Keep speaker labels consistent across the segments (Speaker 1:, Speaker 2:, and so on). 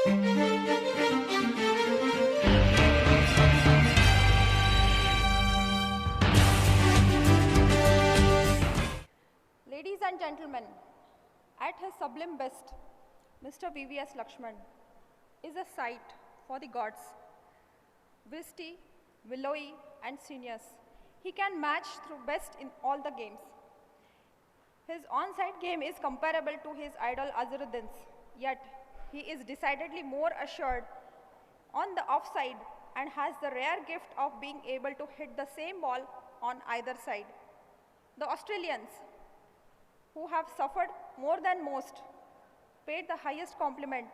Speaker 1: Ladies and gentlemen, at his sublime best, Mr. VVS Laxman is a sight for the gods. Wristy, willowy, and seniors, he can match through best in all the games. His on-side game is comparable to his idol Azharuddin's, yet he is decidedly more assured on the offside and has the rare gift of being able to hit the same ball on either side. The Australians, who have suffered more than most, paid the highest compliment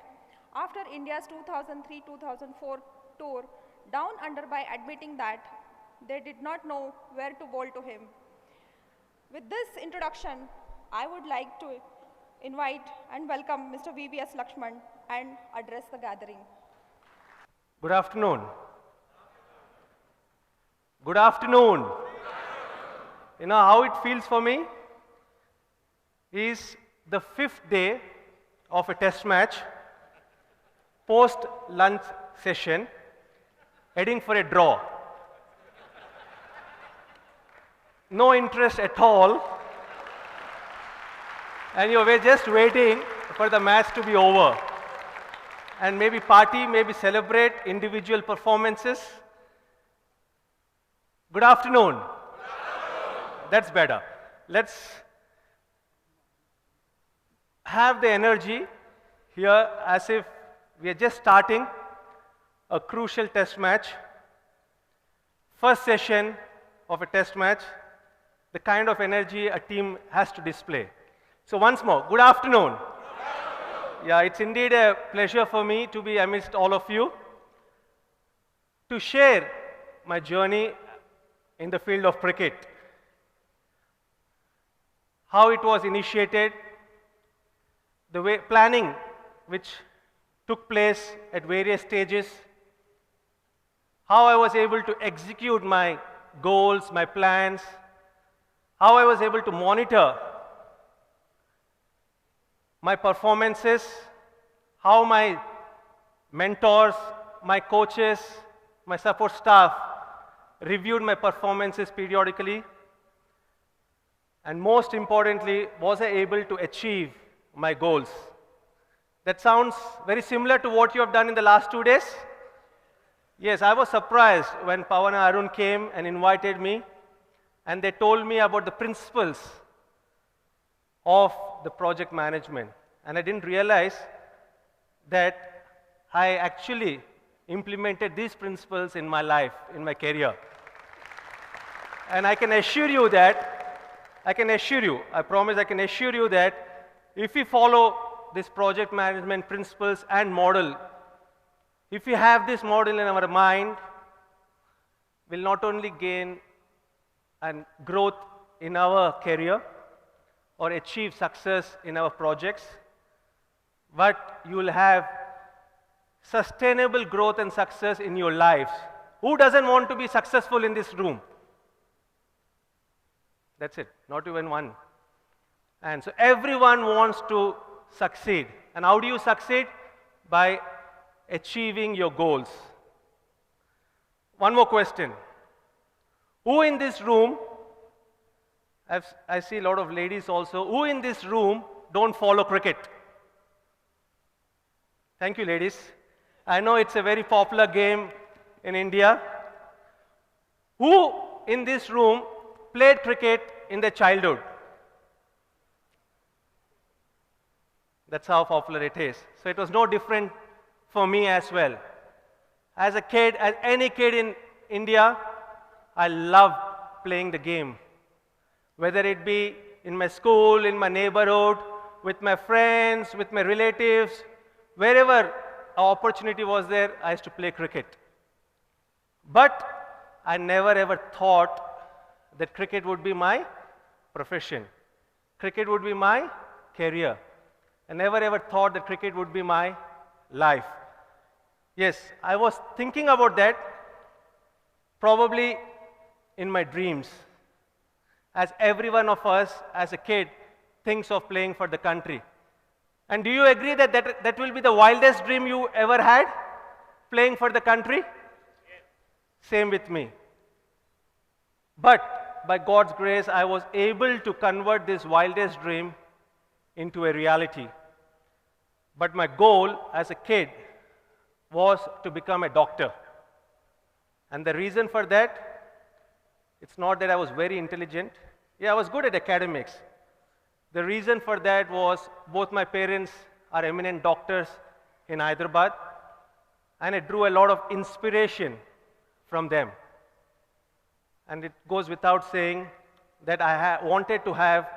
Speaker 1: after India's 2003-2004 tour down under by admitting that they did not know where to bowl to him. With this introduction, I would like to invite and welcome Mr. VVS Laxman and address the gathering.
Speaker 2: Good afternoon. Good afternoon. You know how it feels for me? Is the 5th day of a test match, post-lunch session, heading for a draw. No interest at all, and you were just waiting for the match to be over. And maybe party, maybe celebrate individual performances. Good afternoon. Good afternoon. That's better. Let's have the energy here as if we are just starting a crucial test match. First session of a test match, the kind of energy a team has to display. So once more, good afternoon. Good afternoon. Yeah, it's indeed a pleasure for me to be amidst all of you to share my journey in the field of cricket. How it was initiated, the way planning which took place at various stages, how I was able to execute my goals, my plans, how I was able to monitor my performances, how my mentors, my coaches, my support staff reviewed my performances periodically, and most importantly, was I able to achieve my goals. That sounds very similar to what you have done in the last 2 days. Yes, I was surprised when Pawan and Arun came and invited me, and they told me about the principles of the project management. And I didn't realize that I actually implemented these principles in my life, in my career. And I can assure you that, I promise I can assure you that if we follow this project management principles and model, if we have this model in our mind, we'll not only gain and growth in our career or achieve success in our projects, but you will have sustainable growth and success in your lives. Who doesn't want to be successful in this room? That's it, not even one. And so everyone wants to succeed. And how do you succeed? By achieving your goals. One more question. Who in this room, I see a lot of ladies also, who in this room don't follow cricket? Thank you, ladies. I know it's a very popular game in India. Who in this room played cricket in their childhood? That's how popular it is. So it was no different for me as well. As a kid, as any kid in India, I loved playing the game. Whether it be in my school, in my neighborhood, with my friends, with my relatives, wherever an opportunity was there, I used to play cricket. But I never ever thought that cricket would be my profession. Cricket would be my career. I never ever thought that cricket would be my life. Yes, I was thinking about that probably in my dreams. As every one of us as a kid thinks of playing for the country. And do you agree that that will be the wildest dream you ever had? Playing for the country? Same with me. But by God's grace, I was able to convert this wildest dream into a reality. But my goal as a kid was to become a doctor. And the reason for that, it's not that I was very intelligent. Yeah, I was good at academics. The reason for that was both my parents are eminent doctors in Hyderabad, and I drew a lot of inspiration from them. And it goes without saying that I wanted to have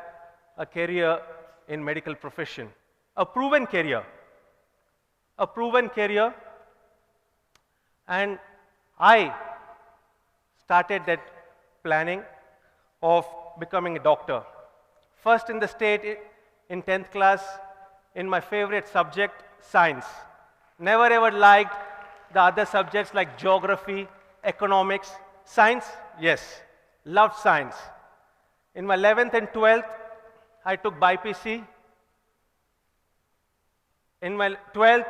Speaker 2: a career in medical profession, a proven career, and I started that planning of becoming a doctor. First in the state in 10th class in my favorite subject, science. Never ever liked the other subjects like geography, economics. Science, yes, loved science. In my 11th and 12th, I took BPC. In my 12th,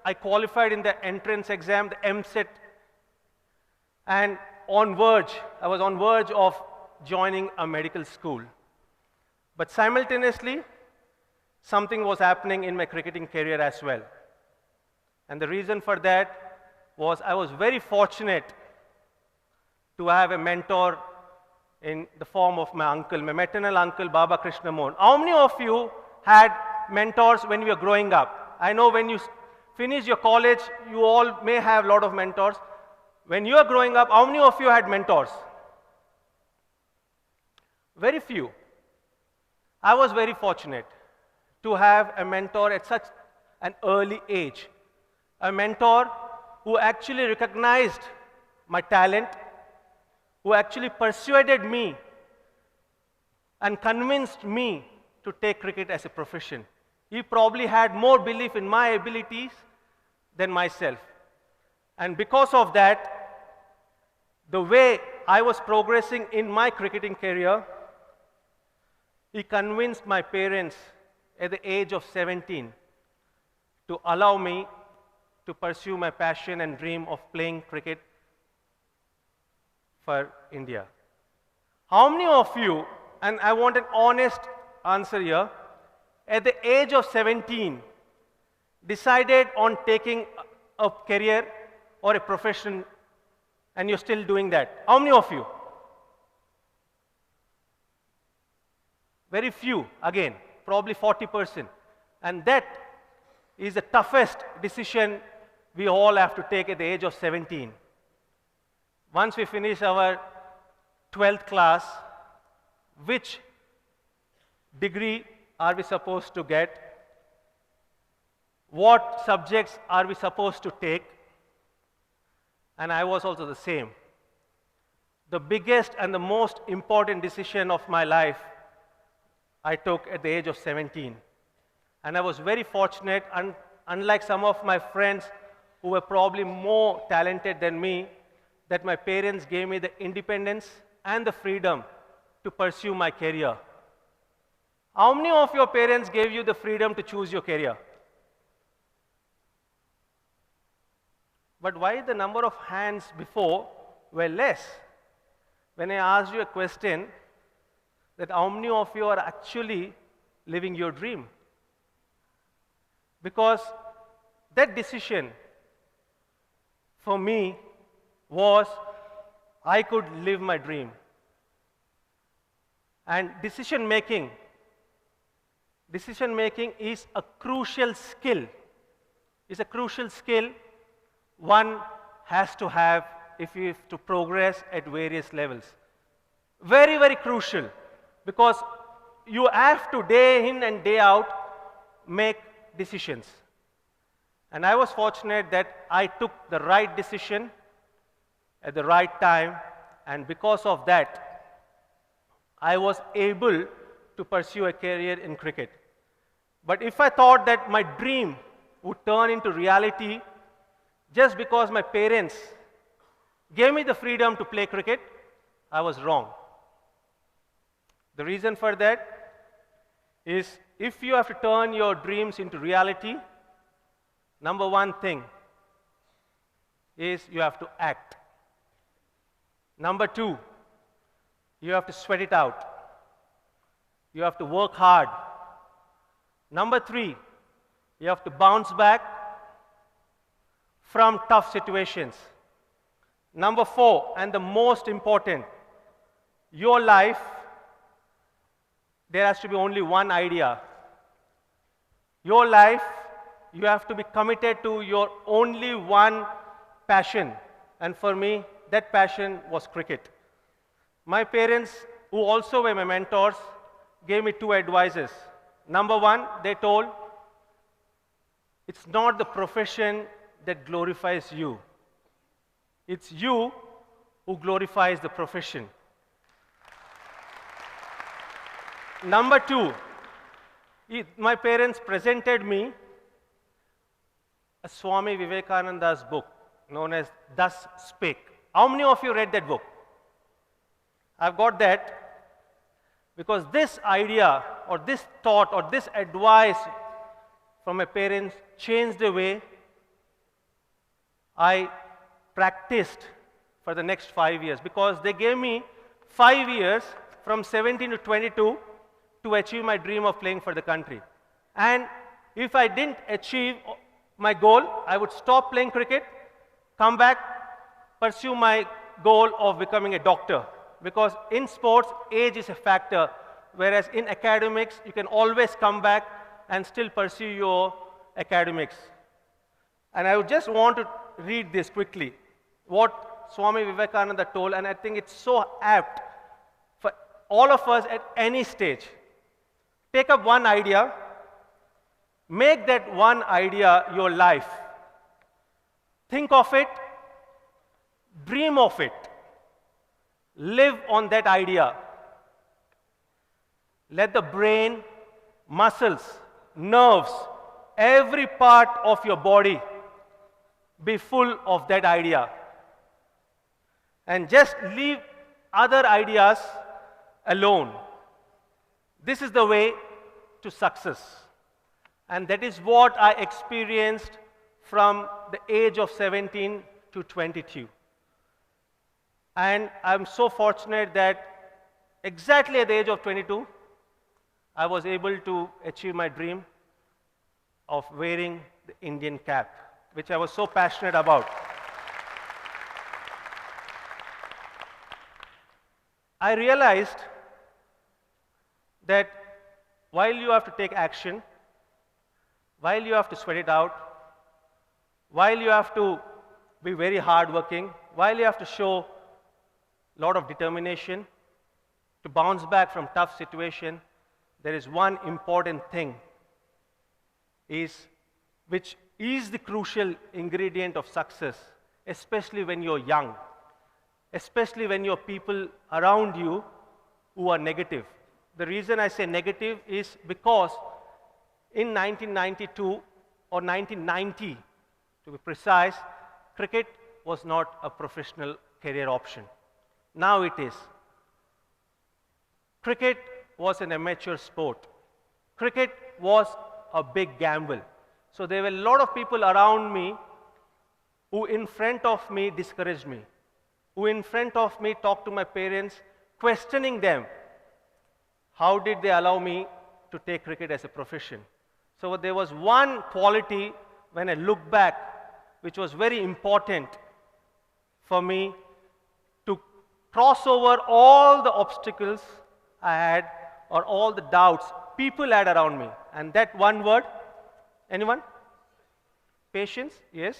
Speaker 2: I qualified in the entrance exam, the MSET, and I was on verge of joining a medical school. But simultaneously, something was happening in my cricketing career as well. And the reason for that was I was very fortunate to have a mentor in the form of my uncle, my maternal uncle, Baba Krishna Mohan. How many of you had mentors when you were growing up? I know when you finish your college, you all may have a lot of mentors. When you were growing up, how many of you had mentors? Very few. I was very fortunate to have a mentor at such an early age. A mentor who actually recognized my talent, who actually persuaded me and convinced me to take cricket as a profession. He probably had more belief in my abilities than myself. And because of that, the way I was progressing in my cricketing career, he convinced my parents at the age of 17 to allow me to pursue my passion and dream of playing cricket for India. How many of you, and I want an honest answer here, at the age of 17 decided on taking a career or a profession and you're still doing that? How many of you? Very few, again, probably 40%. And that is the toughest decision we all have to take at the age of 17. Once we finish our 12th class, which degree are we supposed to get? What subjects are we supposed to take? And I was also the same. The biggest and the most important decision of my life I took at the age of 17. And I was very fortunate, unlike some of my friends who were probably more talented than me, that my parents gave me the independence and the freedom to pursue my career. How many of your parents gave you the freedom to choose your career? But why the number of hands before were less? When I asked you a question, that how many of you are actually living your dream? Because that decision for me was I could live my dream. And decision making is a crucial skill. It's a crucial skill one has to have if you have to progress at various levels. Very, very crucial, because you have to day in and day out make decisions. And I was fortunate that I took the right decision at the right time, and because of that, I was able to pursue a career in cricket. But if I thought that my dream would turn into reality just because my parents gave me the freedom to play cricket, I was wrong. The reason for that is if you have to turn your dreams into reality, number one thing is you have to act. Number two, you have to sweat it out. You have to work hard. Number three, you have to bounce back from tough situations. Number four, and the most important, your life, there has to be only one idea. Your life, you have to be committed to your only one passion. And for me, that passion was cricket. My parents, who also were my mentors, gave me two advices. Number one, they told, it's not the profession that glorifies you. It's you who glorifies the profession. Number two, my parents presented me a Swami Vivekananda's book known as Thus Spake. How many of you read that book? I've got that because this idea or this thought or this advice from my parents changed the way I practiced for the next 5 years, because they gave me 5 years from 17 to 22 to achieve my dream of playing for the country. And if I didn't achieve my goal, I would stop playing cricket, come back, pursue my goal of becoming a doctor. Because in sports, age is a factor, whereas in academics, you can always come back and still pursue your academics. And I would just want to read this quickly, what Swami Vivekananda told, and I think it's so apt for all of us at any stage. Take up one idea, make that one idea your life. Think of it, dream of it, live on that idea. Let the brain, muscles, nerves, every part of your body be full of that idea. And just leave other ideas alone. This is the way to success. And that is what I experienced from the age of 17 to 22. And I'm so fortunate that exactly at the age of 22, I was able to achieve my dream of wearing the Indian cap, which I was so passionate about. I realized that while you have to take action, while you have to sweat it out, while you have to be very hardworking, while you have to show a lot of determination to bounce back from tough situation, there is one important thing which is the crucial ingredient of success, especially when you're young, especially when you're people around you who are negative. The reason I say negative is because in 1992 or 1990, to be precise, cricket was not a professional career option. Now it is. Cricket was an amateur sport. Cricket was a big gamble. So there were a lot of people around me who in front of me discouraged me, who in front of me talked to my parents, questioning them. How did they allow me to take cricket as a profession? So there was one quality when I look back, which was very important for me to cross over all the obstacles I had or all the doubts people had around me. And that one word, anyone? Patience, yes.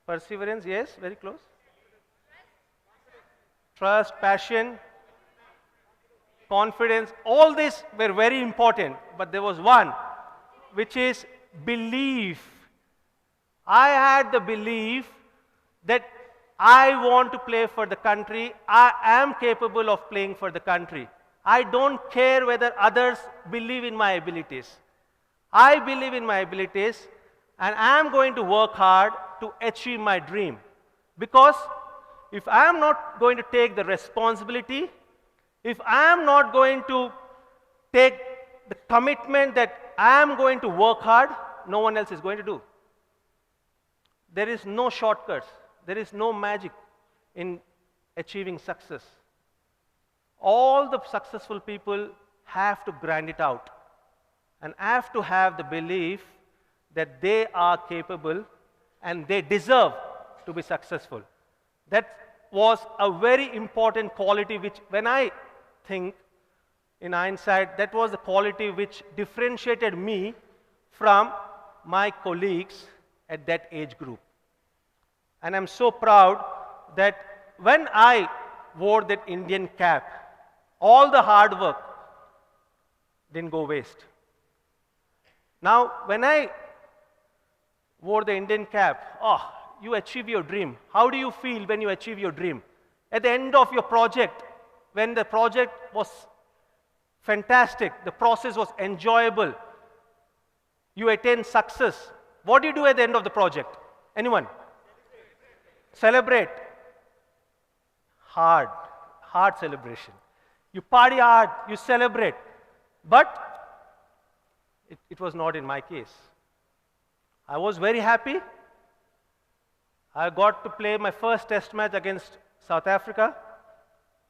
Speaker 2: Perseverance, yes, very close. Trust, passion, confidence, all these were very important, but there was one, which is belief. I had the belief that I want to play for the country. I am capable of playing for the country. I don't care whether others believe in my abilities. I believe in my abilities, and I am going to work hard to achieve my dream. Because if I am not going to take the responsibility, if I am not going to take the commitment that I am going to work hard, no one else is going to do. There is no shortcuts. There is no magic in achieving success. All the successful people have to grind it out and have to have the belief that they are capable and they deserve to be successful. That was a very important quality which, when I think in hindsight, that was the quality which differentiated me from my colleagues at that age group. And I'm so proud that when I wore that Indian cap, all the hard work didn't go waste. Now, when I wore the Indian cap, you achieve your dream. How do you feel when you achieve your dream? At the end of your project, when the project was fantastic, the process was enjoyable, you attain success, what do you do at the end of the project? Anyone? Celebrate. Hard celebration. You party hard, you celebrate. But it was not in my case. I was very happy. I got to play my first test match against South Africa.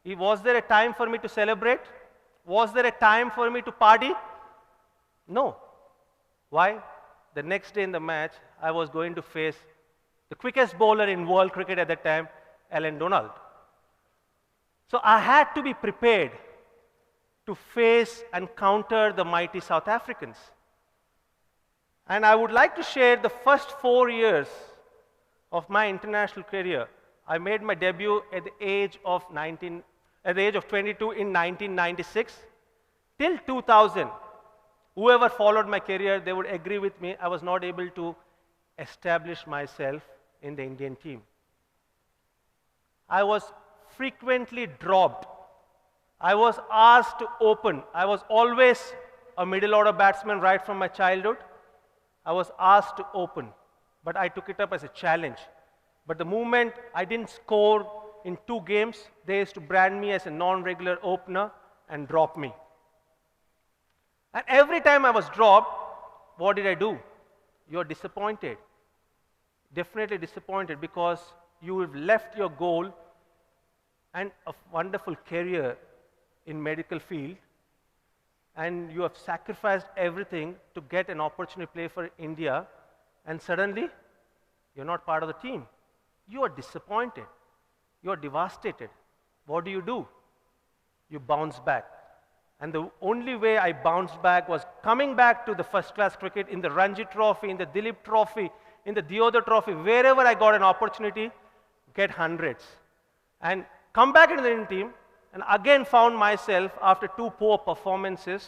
Speaker 2: Was there a time for me to celebrate? Was there a time for me to party? No. Why? The next day in the match, I was going to face the quickest bowler in world cricket at that time, Alan Donald. So I had to be prepared to face and counter the mighty South Africans. And I would like to share the first 4 years of my international career. I made my debut at the age of 22 in 1996. Till 2000, whoever followed my career, they would agree with me, I was not able to establish myself in the Indian team. I was frequently dropped. I was asked to open. I was always a middle order batsman right from my childhood. I was asked to open, but I took it up as a challenge. But the moment I didn't score in 2 games, they used to brand me as a non-regular opener and drop me. And every time I was dropped, what did I do? You're disappointed. Definitely disappointed, because you have left your goal and a wonderful career in medical field, and you have sacrificed everything to get an opportunity to play for India, and suddenly you're not part of the team. You are disappointed. You are devastated. What do? You bounce back. And the only way I bounced back was coming back to the first-class cricket in the Ranji Trophy, in the Dilip Trophy, in the Deodar Trophy, wherever I got an opportunity, get hundreds. And come back into the Indian team, and again found myself, after 2 poor performances,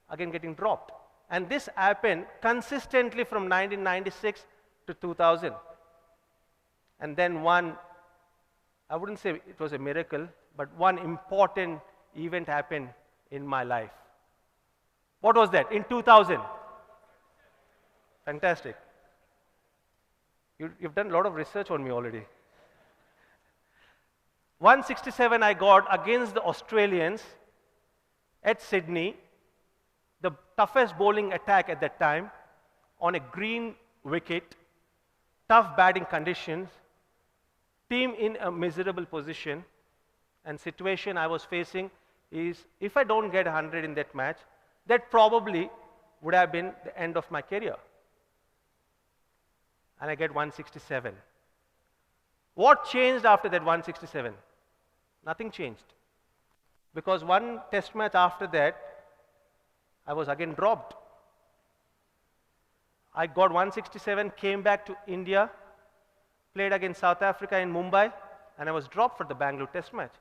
Speaker 2: again getting dropped. And this happened consistently from 1996 to 2000. And then I wouldn't say it was a miracle, but one important event happened in my life. What was that? In 2000. Fantastic. You've done a lot of research on me already. 167 I got against the Australians at Sydney, the toughest bowling attack at that time, on a green wicket, tough batting conditions, team in a miserable position, and situation I was facing is, if I don't get 100 in that match, that probably would have been the end of my career. And I get 167. What changed after that 167? Nothing changed. Because one test match after that, I was again dropped. I got 167, came back to India, played against South Africa in Mumbai, and I was dropped for the Bangalore test match.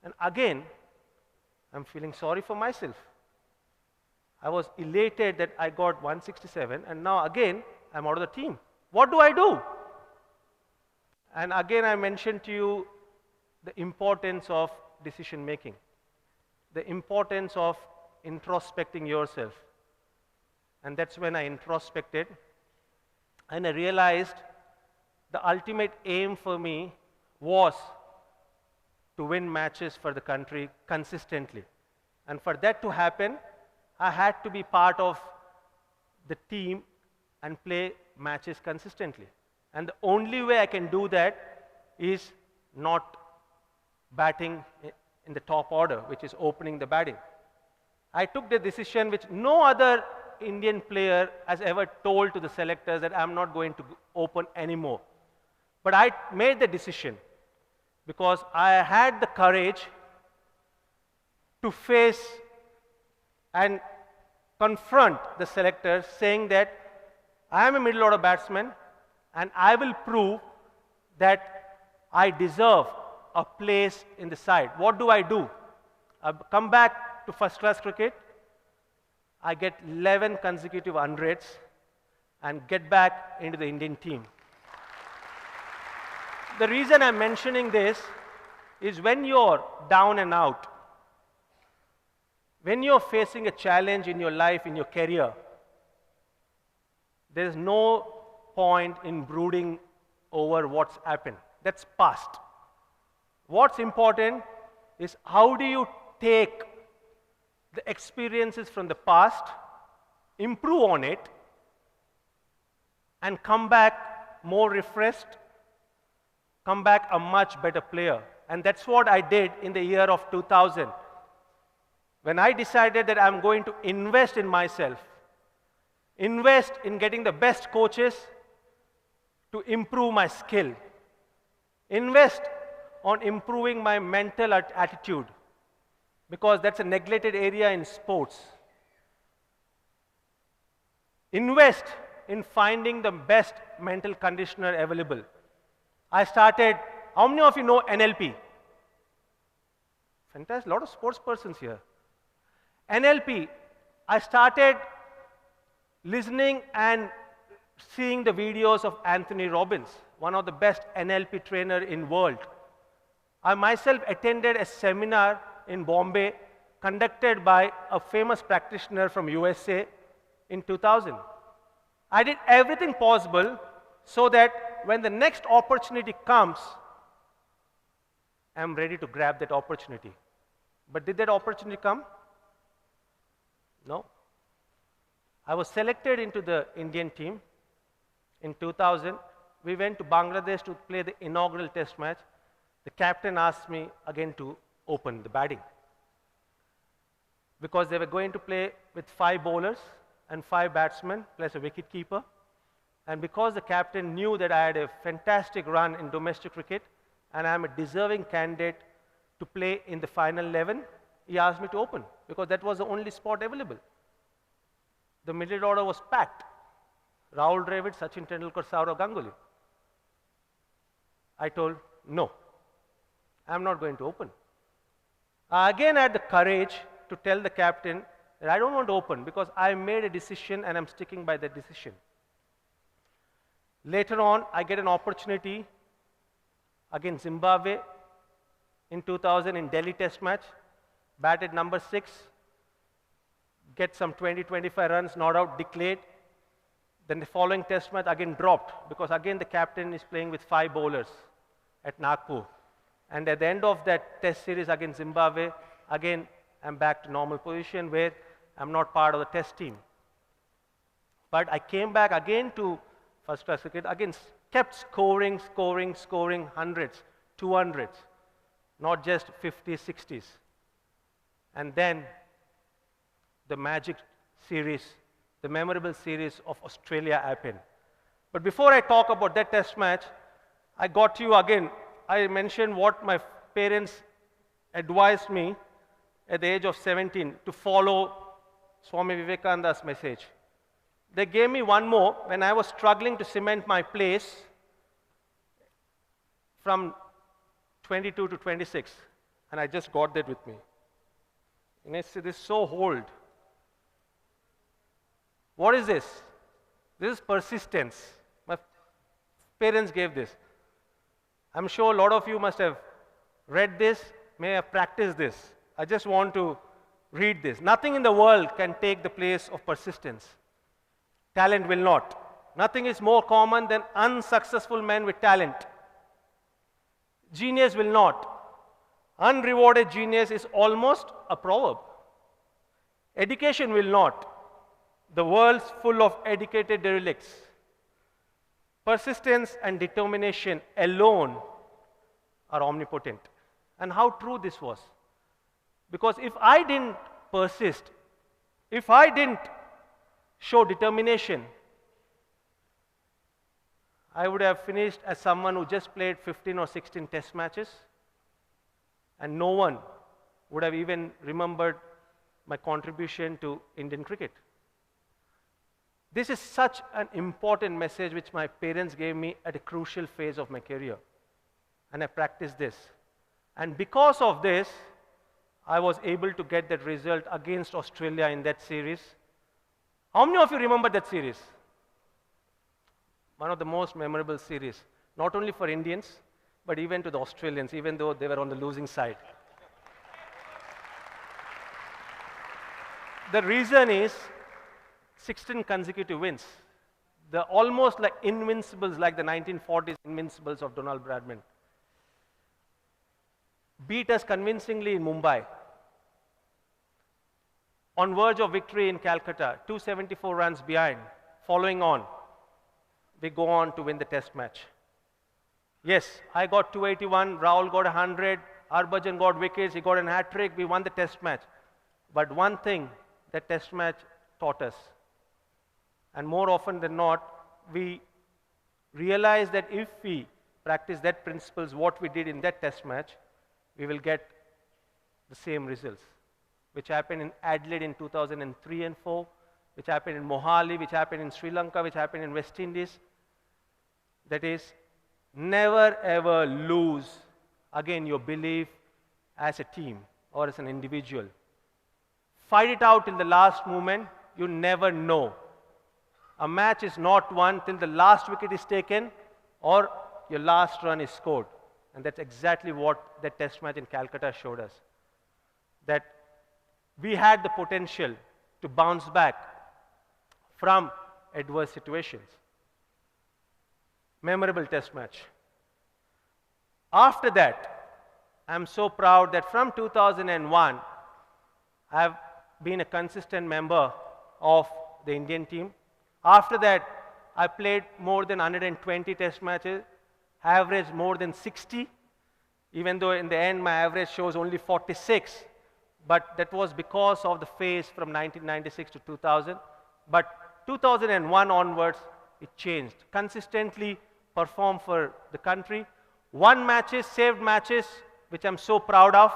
Speaker 2: And again, I'm feeling sorry for myself. I was elated that I got 167, and now again, I'm out of the team. What do? And again, I mentioned to you the importance of decision making, the importance of introspecting yourself. And that's when I introspected, and I realized the ultimate aim for me was to win matches for the country consistently. And for that to happen, I had to be part of the team and play matches consistently. And the only way I can do that is not batting in the top order, which is opening the batting. I took the decision which no other Indian player has ever told to the selectors, that I'm not going to open anymore. But I made the decision because I had the courage to face and confront the selectors, saying that I am a middle order batsman and I will prove that I deserve a place in the side. What do? I come back to first class cricket, I get 11 consecutive hundreds and get back into the Indian team. The reason I'm mentioning this is when you're down and out, when you're facing a challenge in your life, in your career, there's no point in brooding over what's happened. That's past. What's important is how do you take the experiences from the past, improve on it, and come back more refreshed, come back a much better player. And that's what I did in the year of 2000. When I decided that I'm going to invest in myself, invest in getting the best coaches to improve my skill, invest on improving my mental attitude, because that's a neglected area in sports. Invest in finding the best mental conditioner available. I started, how many of you know NLP? Fantastic, a lot of sports persons here. NLP, I started listening and seeing the videos of Anthony Robbins, one of the best NLP trainer in world. I myself attended a seminar in Bombay conducted by a famous practitioner from USA in 2000. I did everything possible so that when the next opportunity comes, I'm ready to grab that opportunity. But did that opportunity come? No. I was selected into the Indian team in 2000. We went to Bangladesh to play the inaugural test match. The captain asked me again to open the batting, because they were going to play with 5 bowlers and 5 batsmen plus a wicket keeper. And because the captain knew that I had a fantastic run in domestic cricket and I am a deserving candidate to play in the final 11, he asked me to open because that was the only spot available. The middle order was packed. Rahul Dravid, Sachin Tendulkar, Sourav Ganguly. I told, no, I'm not going to open. I again had the courage to tell the captain that I don't want to open because I made a decision and I'm sticking by that decision. Later on, I get an opportunity against Zimbabwe in 2000 in Delhi Test match, batted number 6, get some 20-25 runs, not out, declared. Then the following Test match again dropped because again the captain is playing with 5 bowlers at Nagpur. And at the end of that Test series against Zimbabwe, again I'm back to normal position where I'm not part of the Test team. But I came back again to first class cricket, again kept scoring hundreds, 200s, not just 50s, 60s. And then the magic series, the memorable series of Australia happened. But before I talk about that Test match, I got to you again. I mentioned what my parents advised me at the age of 17 to follow Swami Vivekananda's message. They gave me one more when I was struggling to cement my place from 22 to 26, and I just got that with me. And I said, this is so old. What is this? This is persistence. My parents gave this. I'm sure a lot of you must have read this, may have practiced this. I just want to read this. Nothing in the world can take the place of persistence. Talent will not. Nothing is more common than unsuccessful men with talent. Genius will not. Unrewarded genius is almost a proverb. Education will not. The world's full of educated derelicts. Persistence and determination alone are omnipotent. And how true this was. Because if I didn't persist, if I didn't show determination, I would have finished as someone who just played 15 or 16 test matches, and no one would have even remembered my contribution to Indian cricket. This is such an important message which my parents gave me at a crucial phase of my career. And I practiced this. And because of this, I was able to get that result against Australia in that series. How many of you remember that series? One of the most memorable series, not only for Indians, but even to the Australians, even though they were on the losing side. The reason is 16 consecutive wins. The almost like invincibles, like the 1940s invincibles of Donald Bradman, beat us convincingly in Mumbai. On verge of victory in Calcutta, 274 runs behind. Following on, we go on to win the test match. Yes, I got 281, Rahul got 100, Harbhajan got wickets, he got an hat-trick, we won the test match. But one thing that test match taught us, and more often than not, we realize that if we practice that principles, what we did in that test match, we will get the same results, which happened in Adelaide in 2003 and 4, which happened in Mohali, which happened in Sri Lanka, which happened in West Indies. That is, never ever lose, again, your belief as a team or as an individual. Fight it out till the last moment. You never know. A match is not won till the last wicket is taken or your last run is scored. And that's exactly what that test match in Calcutta showed us. That we had the potential to bounce back from adverse situations. Memorable test match. After that, I'm so proud that from 2001, I've been a consistent member of the Indian team. After that, I played more than 120 test matches, averaged more than 60, even though in the end my average shows only 46. But that was because of the phase from 1996 to 2000. But 2001 onwards, it changed. Consistently performed for the country. Won matches, saved matches, which I'm so proud of,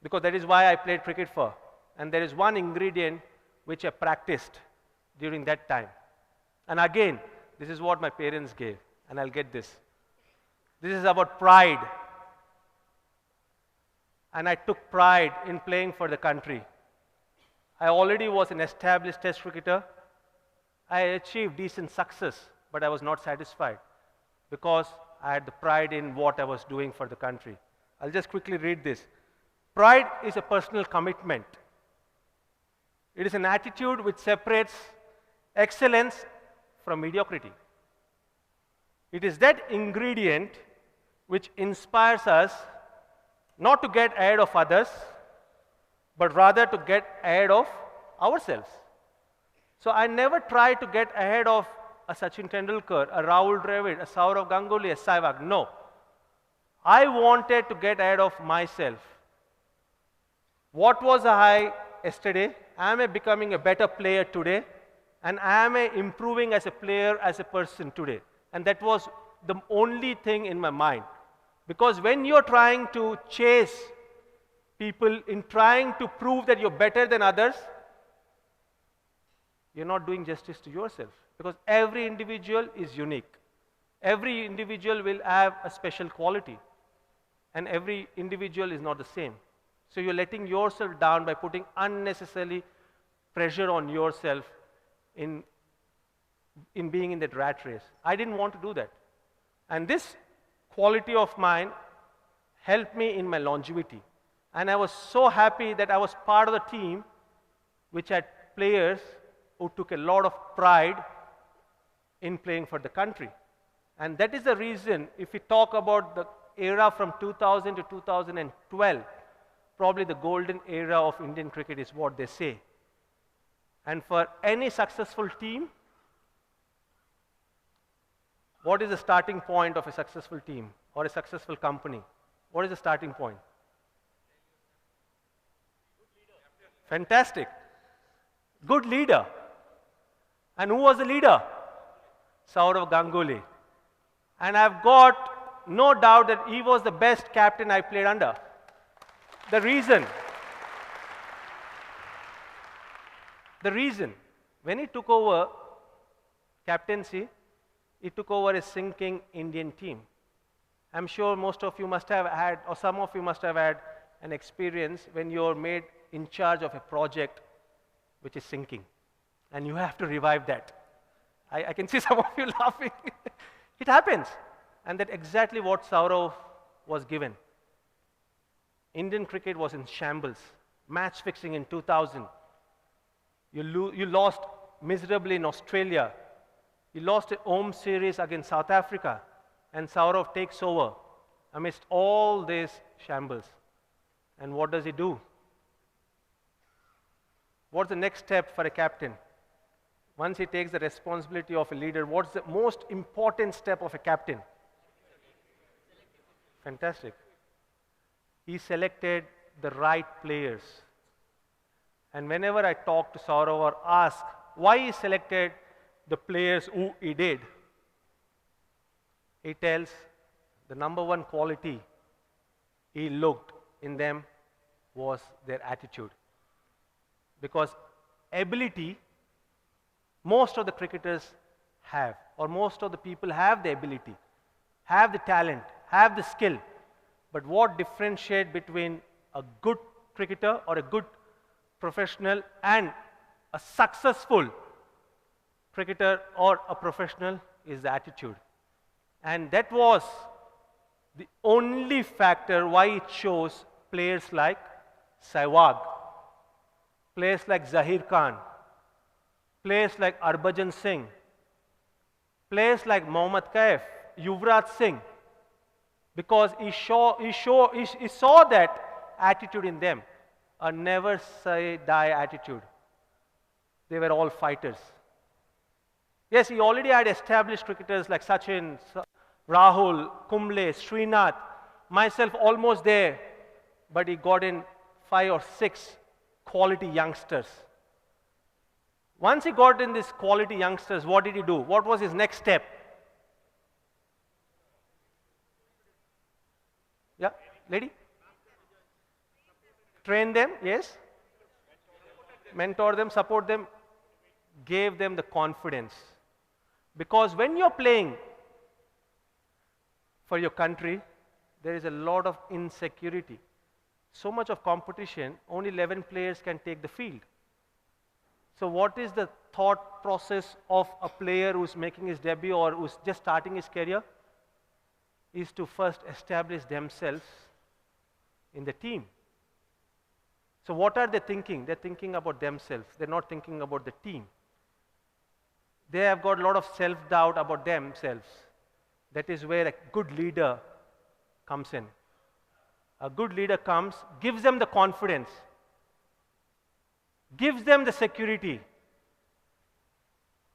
Speaker 2: because that is why I played cricket for. And there is one ingredient which I practiced during that time. And again, this is what my parents gave, and I'll get this. This is about pride. And I took pride in playing for the country. I already was an established test cricketer. I achieved decent success, but I was not satisfied because I had the pride in what I was doing for the country. I'll just quickly read this. Pride is a personal commitment. It is an attitude which separates excellence from mediocrity. It is that ingredient which inspires us not to get ahead of others, but rather to get ahead of ourselves. So I never tried to get ahead of a Sachin Tendulkar, a Rahul Dravid, a Sourav Ganguly, a Sehwag. No. I wanted to get ahead of myself. What was I yesterday? Am I becoming a better player today? And am I improving as a player, as a person today? And that was the only thing in my mind. Because when you're trying to chase people, in trying to prove that you're better than others, you're not doing justice to yourself. Because every individual is unique. Every individual will have a special quality. And every individual is not the same. So you're letting yourself down by putting unnecessarily pressure on yourself in being in that rat race. I didn't want to do that. And this quality of mine helped me in my longevity. And I was so happy that I was part of the team which had players who took a lot of pride in playing for the country. And that is the reason, if we talk about the era from 2000 to 2012, probably the golden era of Indian cricket is what they say. And for any successful team, what is the starting point of a successful team or a successful company? What is the starting point? Fantastic. Good leader. And who was the leader? Sourav Ganguly. And I've got no doubt that he was the best captain I played under. The reason, when he took over captaincy, he took over a sinking Indian team. I'm sure most of you must have had, or some of you must have had an experience when you're made in charge of a project which is sinking, and you have to revive that. I can see some of you laughing. It happens. And that's exactly what Sourav was given. Indian cricket was in shambles. Match fixing in 2000. You lost miserably in Australia. You lost a home series against South Africa. And Sourav takes over amidst all these shambles. And what does he do? What's the next step for a captain? Once he takes the responsibility of a leader, what's the most important step of a captain? Fantastic. He selected the right players. And whenever I talk to Sourav or ask why he selected the players who he did, he tells the number one quality he looked in them was their attitude. Because ability, most of the cricketers have, or most of the people have the ability, have the talent, have the skill. But what differentiates between a good cricketer or a good professional and a successful cricketer or a professional is the attitude. And that was the only factor why it chose players like Sehwag, players like Zahir Khan, players like Harbhajan Singh, players like Mohammad Kaif, Yuvraj Singh, because he saw that attitude in them, a never say die attitude. They were all fighters. Yes, he already had established cricketers like Sachin, Rahul, Kumble, Srinath, myself almost there, but he got in 5 or 6 quality youngsters. Once he got in these quality youngsters, what did he do? What was his next step? Yeah, lady? Train them, yes. Mentor them, support them, gave them the confidence. Because when you're playing for your country, there is a lot of insecurity. So much of competition, only 11 players can take the field. So what is the thought process of a player who's making his debut or who's just starting his career? Is to first establish themselves in the team. So what are they thinking? They're thinking about themselves. They're not thinking about the team. They have got a lot of self-doubt about themselves. That is where a good leader comes in. A good leader comes, gives them the confidence, gives them the security,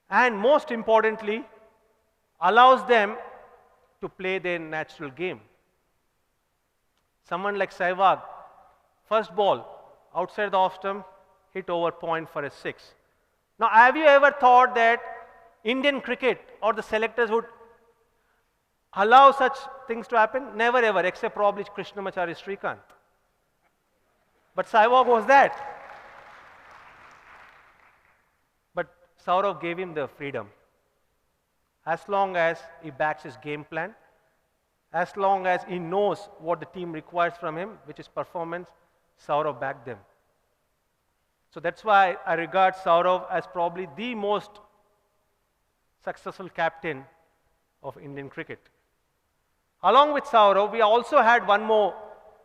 Speaker 2: and most importantly, allows them to play their natural game. Someone like Sehwag, first ball, outside the off stump, hit over point for a 6. Now, have you ever thought that Indian cricket or the selectors would allow such things to happen? Never ever, except probably Krishnamacharya Srikanth. But Sehwag was that. But Sourav gave him the freedom. As long as he backs his game plan, as long as he knows what the team requires from him, which is performance, Sourav backed them. So that's why I regard Sourav as probably the most successful captain of Indian cricket. Along with Sourav, we also had one more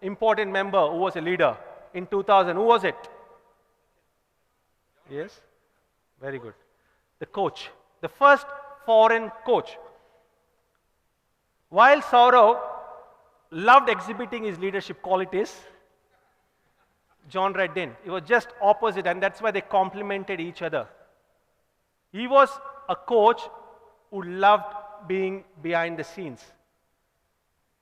Speaker 2: important member who was a leader in 2000. Who was it? Yes? Very good. The coach. The first foreign coach. While Sourav loved exhibiting his leadership qualities, John Red didn't. He was just opposite, and that's why they complemented each other. He was a coach who loved being behind the scenes.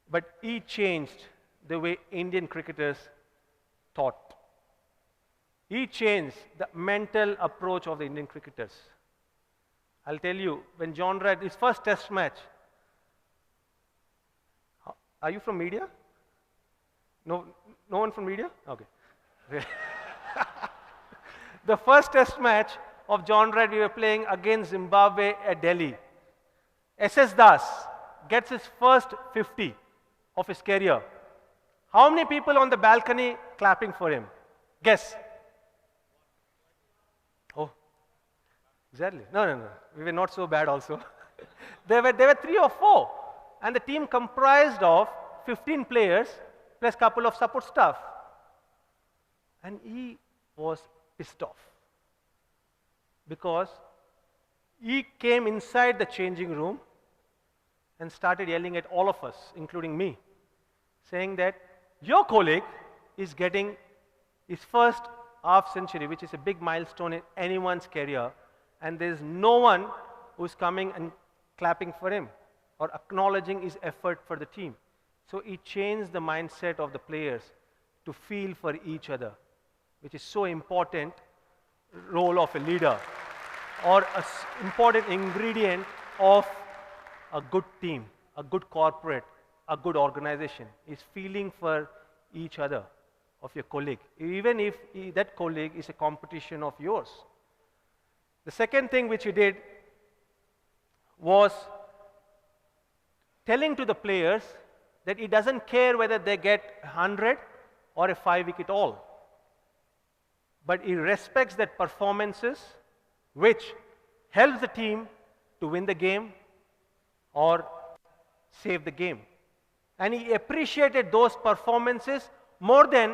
Speaker 2: But he changed the way Indian cricketers thought. He changed the mental approach of the Indian cricketers. I'll tell you, when John Red, his first test match, are you from media? No one from media? Okay. The first test match of John Red, we were playing against Zimbabwe at Delhi. SS Das gets his first 50 of his career. How many people on the balcony clapping for him? Guess. Oh, exactly. No. We were not so bad also. There were 3 or 4. And the team comprised of 15 players plus couple of support staff. And he was pissed off. Because he came inside the changing room and started yelling at all of us, including me, saying that your colleague is getting his first half century, which is a big milestone in anyone's career, and there is no one who's coming and clapping for him or acknowledging his effort for the team. So he changed the mindset of the players to feel for each other, which is so important role of a leader or an important ingredient of a good team, a good corporate, a good organization, is feeling for each other of your colleague, even if that colleague is a competition of yours. The second thing which he did was telling to the players that he doesn't care whether they get 100 or a 5-wicket all. But he respects that performances which helps the team to win the game or save the game. And he appreciated those performances more than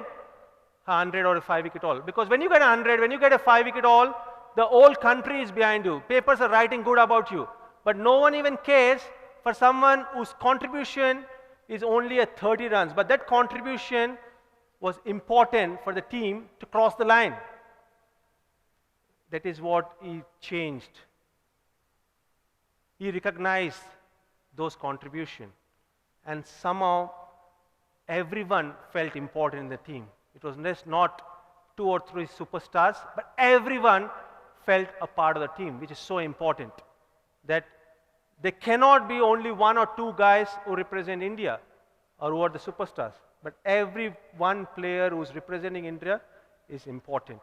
Speaker 2: 100 or a 5-wicket all. Because when you get 100, when you get a 5-wicket all, the whole country is behind you. Papers are writing good about you. But no one even cares for someone whose contribution is only at 30 runs. But that contribution was important for the team to cross the line. That is what he changed. He recognized those contributions. And somehow, everyone felt important in the team. It was just not 2 or 3 superstars, but everyone felt a part of the team, which is so important. That there cannot be only 1 or 2 guys who represent India or who are the superstars. But every one player who is representing India is important.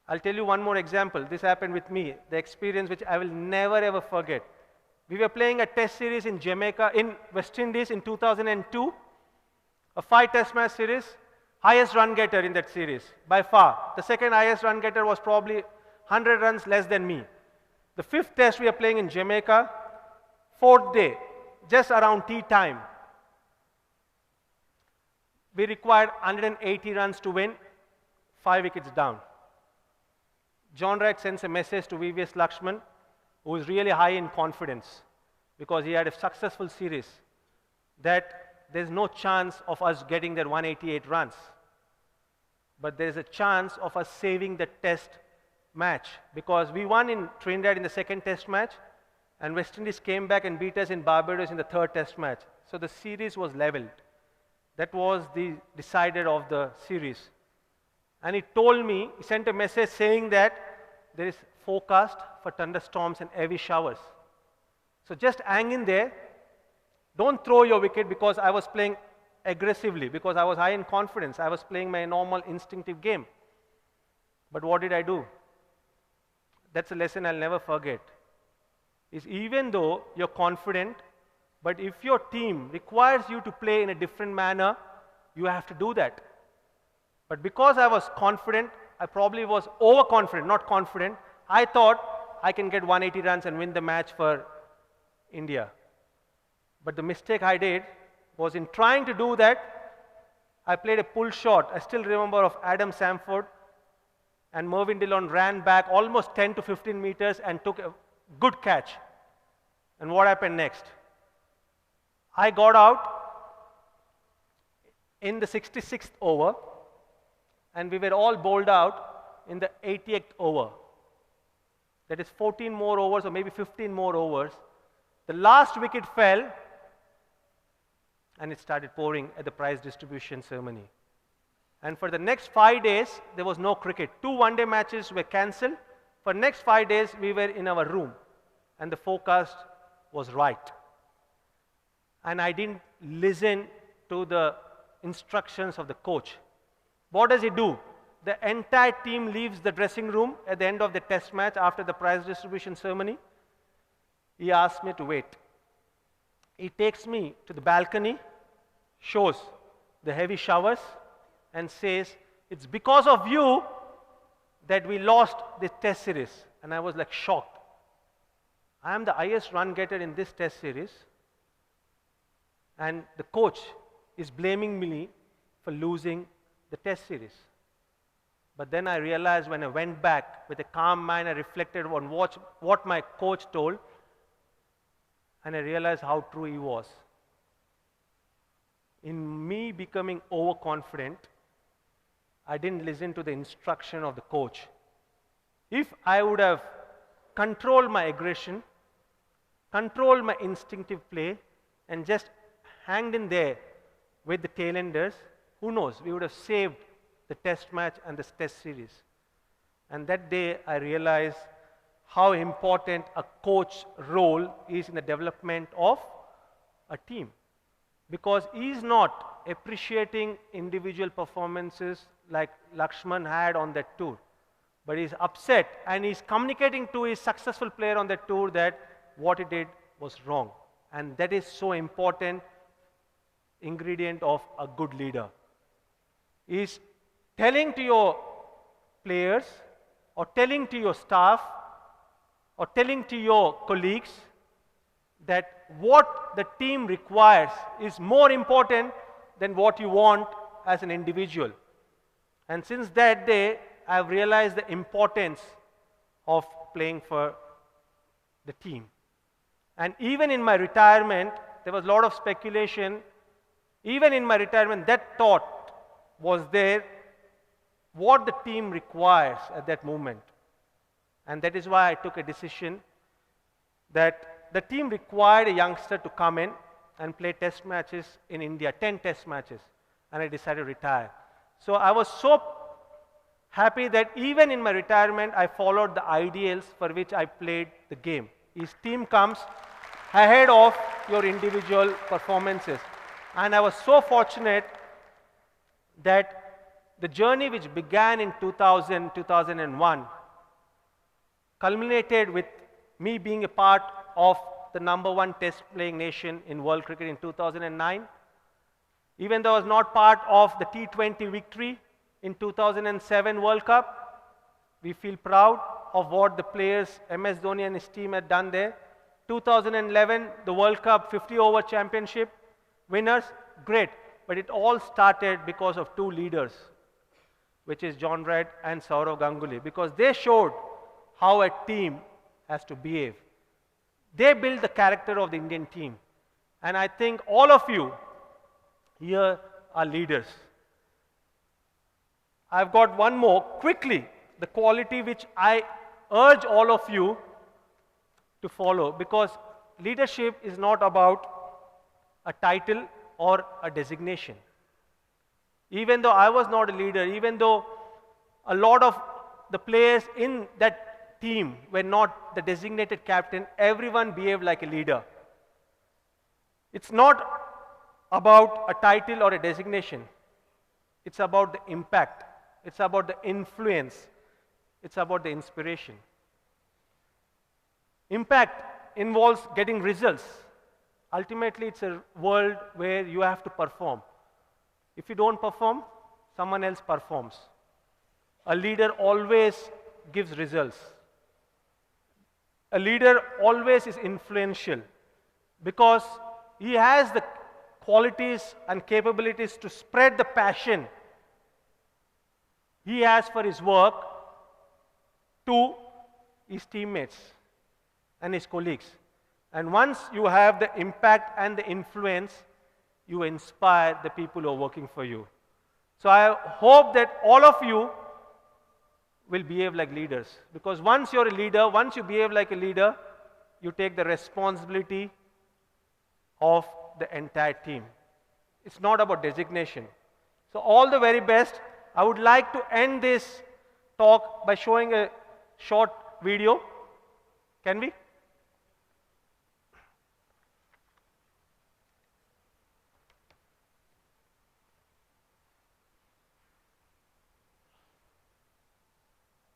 Speaker 2: I'll tell you one more example. This happened with me, the experience which I will never ever forget. We were playing a test series in Jamaica, in West Indies in 2002, a 5 test match series, highest run getter in that series, by far. The second highest run getter was probably 100 runs less than me. The 5th test we are playing in Jamaica, 4th day, just around tea time. We required 180 runs to win, 5 wickets down. John Red sends a message to VVS Laxman, who is really high in confidence because he had a successful series, that there's no chance of us getting that 188 runs. But there's a chance of us saving the test match because we won in Trinidad in the 2nd test match and West Indies came back and beat us in Barbados in the 3rd test match. So the series was leveled. That was the decider of the series. And he told me, he sent a message saying that there is forecast for thunderstorms and heavy showers. So just hang in there. Don't throw your wicket, because I was playing aggressively, because I was high in confidence. I was playing my normal instinctive game. But what did I do? That's a lesson I'll never forget. Is even though you're confident, but if your team requires you to play in a different manner, you have to do that. But because I was confident, I probably was overconfident, not confident. I thought I can get 180 runs and win the match for India. But the mistake I did was, in trying to do that, I played a pull shot. I still remember of Adam Samford, and Mervyn Dillon ran back almost 10 to 15 meters and took a good catch. And what happened next? I got out in the 66th over, and we were all bowled out in the 80th over. That is 14 more overs or maybe 15 more overs. The last wicket fell and it started pouring at the prize distribution ceremony. And for the next 5 days, there was no cricket. 2 one-day matches were cancelled. For the next 5 days, we were in our room and the forecast was right. And I didn't listen to the instructions of the coach. What does he do? The entire team leaves the dressing room at the end of the test match after the prize distribution ceremony. He asked me to wait. He takes me to the balcony, shows the heavy showers, and says, "It's because of you that we lost the test series." And I was like shocked. I am the highest run getter in this test series, and the coach is blaming me for losing the test series. But then I realized when I went back with a calm mind, I reflected on what my coach told, and I realized how true he was. In me becoming overconfident, I didn't listen to the instruction of the coach. If I would have controlled my aggression, controlled my instinctive play, and just hanged in there with the tailenders, who knows, we would have saved the test match and the test series. And that day I realized how important a coach's role is in the development of a team. Because he is not appreciating individual performances like Laxman had on that tour, but he is upset and he is communicating to his successful player on that tour that what he did was wrong. And that is so important ingredient of a good leader. He is telling to your players or telling to your staff or telling to your colleagues that what the team requires is more important than what you want as an individual. And since that day, I have realized the importance of playing for the team. And even in my retirement, there was a lot of speculation. Even in my retirement, that thought was there, what the team requires at that moment. And that is why I took a decision that the team required a youngster to come in and play test matches in India, 10 test matches, and I decided to retire. So I was so happy that even in my retirement, I followed the ideals for which I played the game. His team comes ahead of your individual performances. And I was so fortunate that the journey which began in 2000, 2001 culminated with me being a part of the #1 test playing nation in world cricket in 2009. Even though I was not part of the T20 victory in 2007 World Cup, we feel proud of what the players, MS Dhoni and his team had done there. 2011, the World Cup 50-over championship winners, great. But it all started because of 2 leaders, which is John Red and Sourav Ganguly, because they showed how a team has to behave. They built the character of the Indian team. And I think all of you here are leaders. I've got one more, quickly, the quality which I urge all of you to follow, because leadership is not about a title or a designation. Even though I was not a leader, even though a lot of the players in that team were not the designated captain, everyone behaved like a leader. It's not about a title or a designation. It's about the impact. It's about the influence. It's about the inspiration. Impact involves getting results. Ultimately, it's a world where you have to perform. If you don't perform, someone else performs. A leader always gives results. A leader always is influential because he has the qualities and capabilities to spread the passion he has for his work to his teammates and his colleagues. And once you have the impact and the influence, you inspire the people who are working for you. So I hope that all of you will behave like leaders. Because once you're a leader, once you behave like a leader, you take the responsibility of the entire team. It's not about designation. So all the very best. I would like to end this talk by showing a short video. Can we?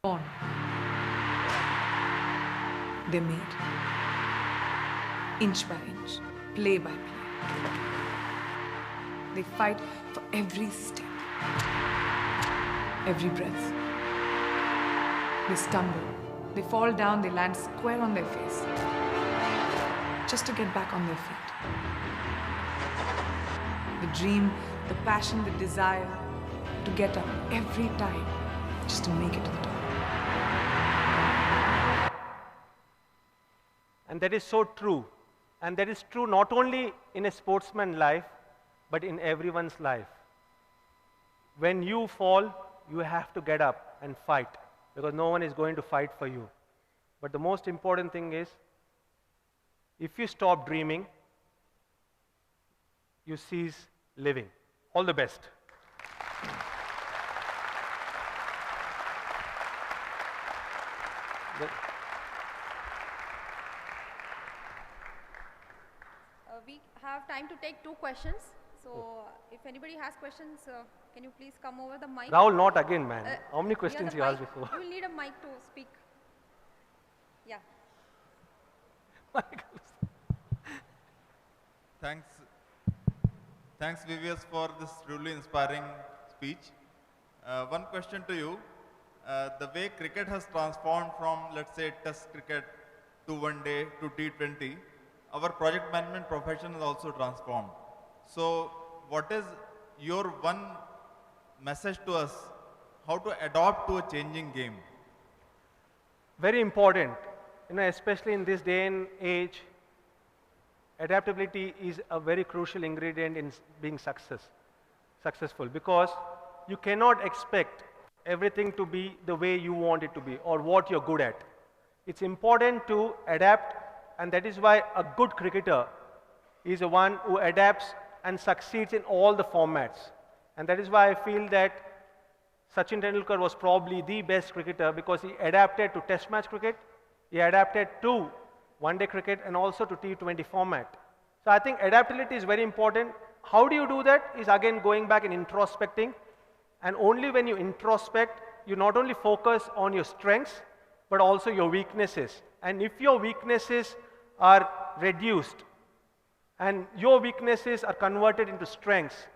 Speaker 3: On. They made. Inch by inch, play by play. They fight for every step, every breath. They stumble, they fall down, they land square on their face, just to get back on their feet. The dream, the passion, the desire to get up every time, just to make it to the top.
Speaker 2: And that is so true. And that is true not only in a sportsman's life, but in everyone's life. When you fall, you have to get up and fight, because no one is going to fight for you. But the most important thing is, if you stop dreaming, you cease living. All the best.
Speaker 1: We have time to take 2 questions. So if anybody has questions, can you please come over the mic?
Speaker 2: Rahul, not again, man. How many
Speaker 1: Near
Speaker 2: questions
Speaker 1: the
Speaker 2: you asked
Speaker 1: mic.
Speaker 2: before?
Speaker 1: You will need a mic to speak. Yeah.
Speaker 4: Thanks, VVS, for this truly inspiring speech. One question to you. The way cricket has transformed from, let's say, test cricket to one day to T20, our project management profession has also transformed. So what is your one message to us, how to adapt to a changing game?
Speaker 2: Very important, especially in this day and age, adaptability is a very crucial ingredient in being successful, because you cannot expect everything to be the way you want it to be or what you're good at. It's important to adapt, and that is why a good cricketer is the one who adapts and succeeds in all the formats. And that is why I feel that Sachin Tendulkar was probably the best cricketer, because he adapted to test match cricket, he adapted to one-day cricket, and also to T20 format. So I think adaptability is very important. How do you do that? Is again going back and introspecting. And only when you introspect, you not only focus on your strengths, but also your weaknesses. And if your weaknesses are reduced, and your weaknesses are converted into strengths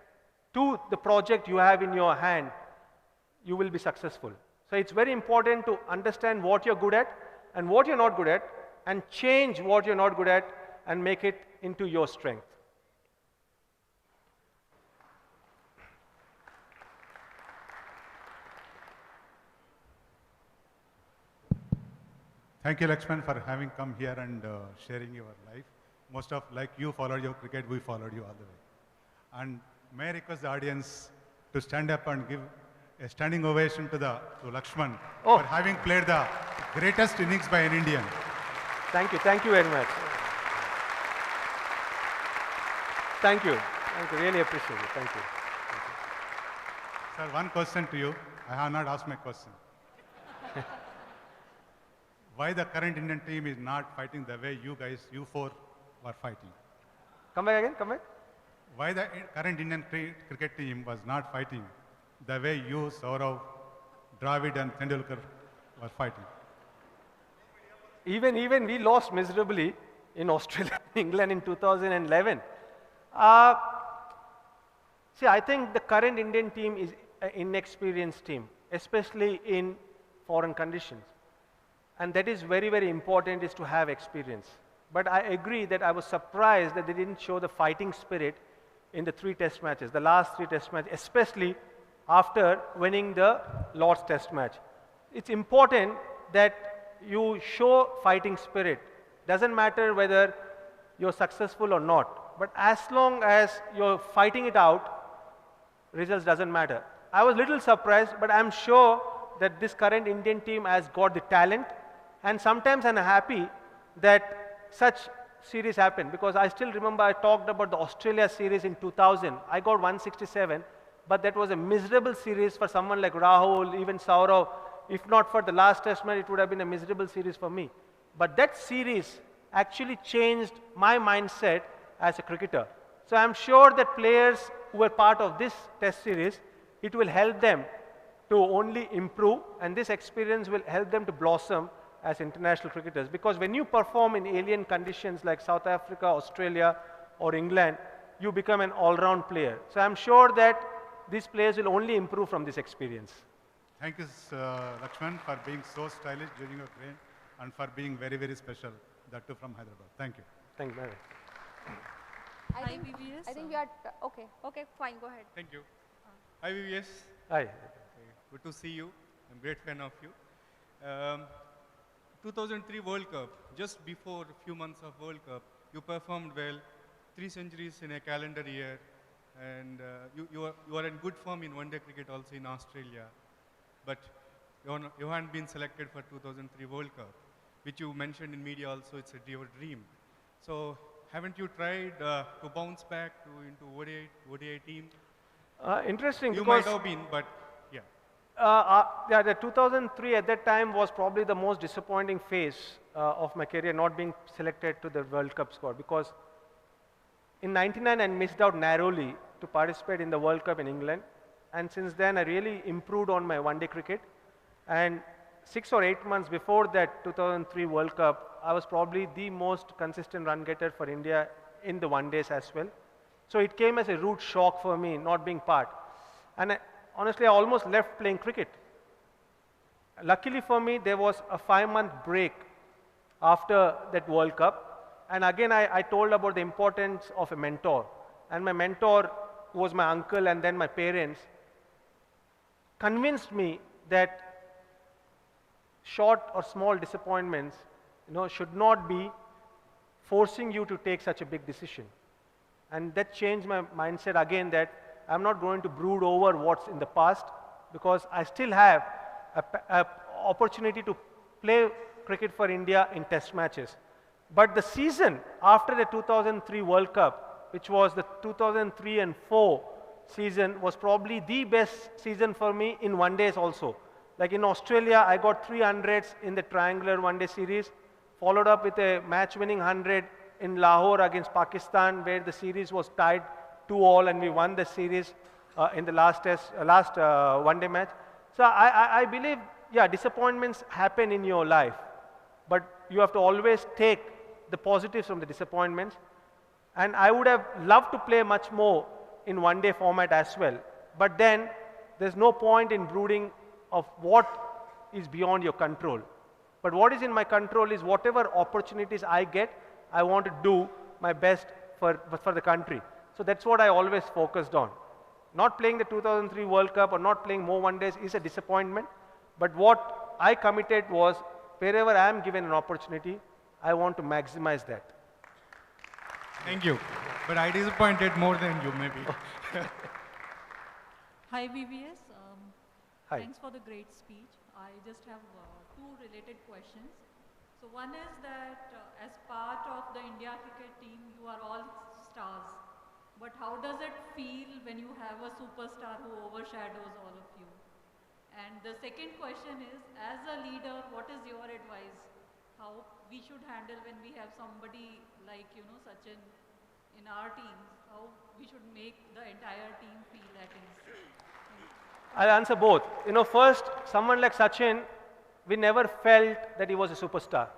Speaker 2: to the project you have in your hand, you will be successful. So it's very important to understand what you're good at and what you're not good at, and change what you're not good at and make it into your strength.
Speaker 5: Thank you, Laxman, for having come here and sharing your life. Most of, like you followed your cricket, we followed you all the way. And may I request the audience to stand up and give a standing ovation to Laxman for having played the greatest innings by an Indian.
Speaker 2: Thank you very much. Thank you, really appreciate it, thank you.
Speaker 5: Sir, one question to you. I have not asked my question. Why the current Indian team is not fighting the way you four were fighting?
Speaker 2: Come back again, come back.
Speaker 5: Why the current Indian cricket team was not fighting the way you, Saurav, Dravid and Tendulkar were fighting?
Speaker 2: Even we lost miserably in Australia and England in 2011. See, I think the current Indian team is an inexperienced team, especially in foreign conditions. And that is very, very important, is to have experience. But I agree that I was surprised that they didn't show the fighting spirit in the 3 test matches, the last 3 test matches, especially after winning the Lord's test match. It's important that you show fighting spirit. Doesn't matter whether you're successful or not, but as long as you're fighting it out, results doesn't matter. I was little surprised, but I'm sure that this current Indian team has got the talent, and sometimes I'm happy that such series happen, because I still remember I talked about the Australia series in 2000. I got 167, but that was a miserable series for someone like Rahul, even Saurav. If not for the last test match, it would have been a miserable series for me. But that series actually changed my mindset as a cricketer. So I'm sure that players who were part of this test series, it will help them to only improve, and this experience will help them to blossom as international cricketers. Because when you perform in alien conditions like South Africa, Australia, or England, you become an all-round player. So I'm sure that these players will only improve from this experience.
Speaker 5: Thank you, Laxman, for being so stylish during your train and for being very, very special. That too from Hyderabad. Thank you.
Speaker 2: Thank you.
Speaker 1: I
Speaker 6: Hi,
Speaker 1: think,
Speaker 6: VVS.
Speaker 1: I think we are, okay, okay, fine, go ahead.
Speaker 7: Thank you. Hi, VVS.
Speaker 2: Hi.
Speaker 7: Good to see you. I'm a great fan of you. 2003 World Cup, just before a few months of World Cup, you performed well, 3 centuries in a calendar year, and you are in good form in one-day cricket also in Australia. But you haven't been selected for 2003 World Cup, which you mentioned in media also, it's your dream. So haven't you tried to bounce back into ODI team?
Speaker 2: Interesting,
Speaker 7: You
Speaker 2: because
Speaker 7: might have been, but yeah.
Speaker 2: yeah, the 2003 at that time was probably the most disappointing phase of my career, not being selected to the World Cup squad, because in 99 I missed out narrowly to participate in the World Cup in England, and since then I really improved on my one-day cricket, and 6 or 8 months before that 2003 World Cup, I was probably the most consistent run getter for India in the one-days as well. So it came as a rude shock for me not being part. And honestly, I almost left playing cricket. Luckily for me, there was a 5-month break after that World Cup. And again, I told about the importance of a mentor. And my mentor, who was my uncle and then my parents, convinced me that short or small disappointments, should not be forcing you to take such a big decision. And that changed my mindset again, that I'm not going to brood over what's in the past, because I still have an opportunity to play cricket for India in test matches. But the season after the 2003 World Cup, which was the 2003 and 4 season, was probably the best season for me in one-days also. Like in Australia, I got 300s in the triangular one-day series, followed up with a match-winning 100 in Lahore against Pakistan, where the series was tied 2-all, and we won the series in the last one-day match. So I believe, yeah, disappointments happen in your life, but you have to always take the positives from the disappointments. And I would have loved to play much more in one-day format as well. But then there's no point in brooding of what is beyond your control. But what is in my control is whatever opportunities I get, I want to do my best for the country. So that's what I always focused on. Not playing the 2003 World Cup or not playing more one-days is a disappointment. But what I committed was, wherever I am given an opportunity, I want to maximize that.
Speaker 7: Thank you. But I disappointed more than you, maybe.
Speaker 6: Hi, VVS.
Speaker 2: Hi.
Speaker 6: Thanks for the great speech. I just have 2 related questions. So one is that as part of the India cricket team, you are all stars. But how does it feel when you have a superstar who overshadows all of you? And the second question is, as a leader, what is your advice? How we should handle when we have somebody like, Sachin in our teams, how we should make the entire team feel at ease?
Speaker 2: I'll answer both. First, someone like Sachin, we never felt that he was a superstar.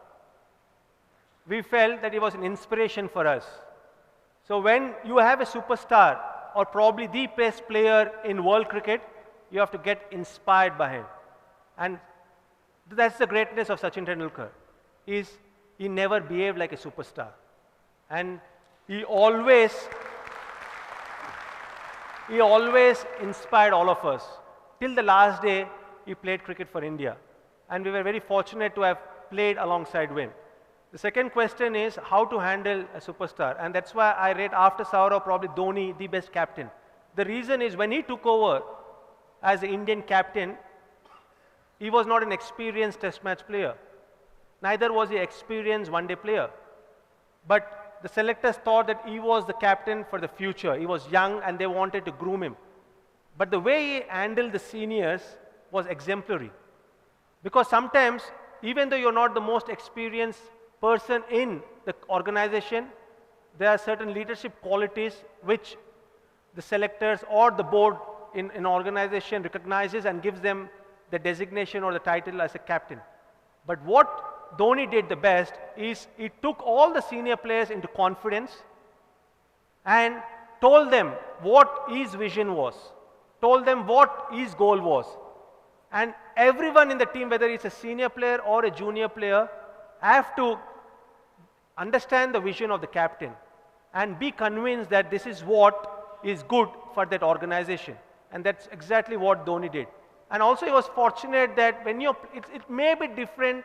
Speaker 2: We felt that he was an inspiration for us. So when you have a superstar, or probably the best player in world cricket, you have to get inspired by him. And that's the greatness of Sachin Tendulkar, is he never behaved like a superstar. And he always inspired all of us. Till the last day, he played cricket for India. And we were very fortunate to have played alongside him. The second question is how to handle a superstar. And that's why I rate after Saurav probably Dhoni the best captain. The reason is when he took over, as the Indian captain, he was not an experienced test match player. Neither was he an experienced one-day player. But the selectors thought that he was the captain for the future. He was young and they wanted to groom him. But the way he handled the seniors was exemplary. Because sometimes, even though you're not the most experienced person in the organization, there are certain leadership qualities which the selectors or the board in an organization recognizes and gives them the designation or the title as a captain. But what Dhoni did the best is he took all the senior players into confidence and told them what his vision was, told them what his goal was. And everyone in the team, whether it's a senior player or a junior player, have to understand the vision of the captain and be convinced that this is what is good for that organization. And that's exactly what Dhoni did. And also he was fortunate that when you're, it may be different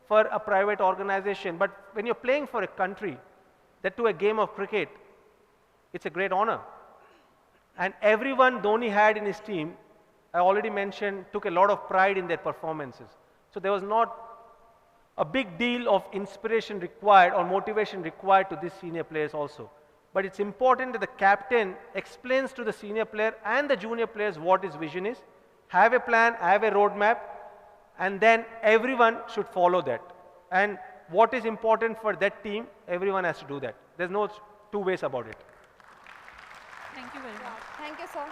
Speaker 2: for a private organization, but when you're playing for a country, that to a game of cricket, it's a great honor. And everyone Dhoni had in his team, I already mentioned, took a lot of pride in their performances. So there was not a big deal of inspiration required or motivation required to these senior players also. But it's important that the captain explains to the senior player and the junior players what his vision is, have a plan, have a roadmap, and then everyone should follow that. And what is important for that team, everyone has to do that. There's no two ways about it.
Speaker 6: Thank you very much.
Speaker 1: Thank you, sir.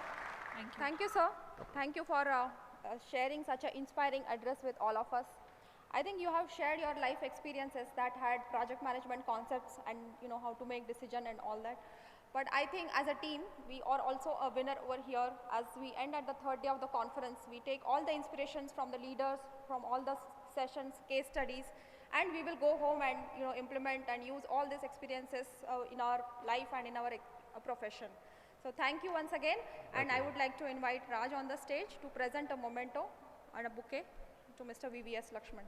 Speaker 6: Thank you.
Speaker 1: Thank you, sir. Thank you for sharing such an inspiring address with all of us. I think you have shared your life experiences that had project management concepts and how to make decision and all that. But I think as a team, we are also a winner over here. As we end at the third day of the conference, we take all the inspirations from the leaders, from all the sessions, case studies, and we will go home and implement and use all these experiences in our life and in our profession. So thank you once again, and I would like to invite Raj on the stage to present a memento and a bouquet to Mr. VVS Laxman.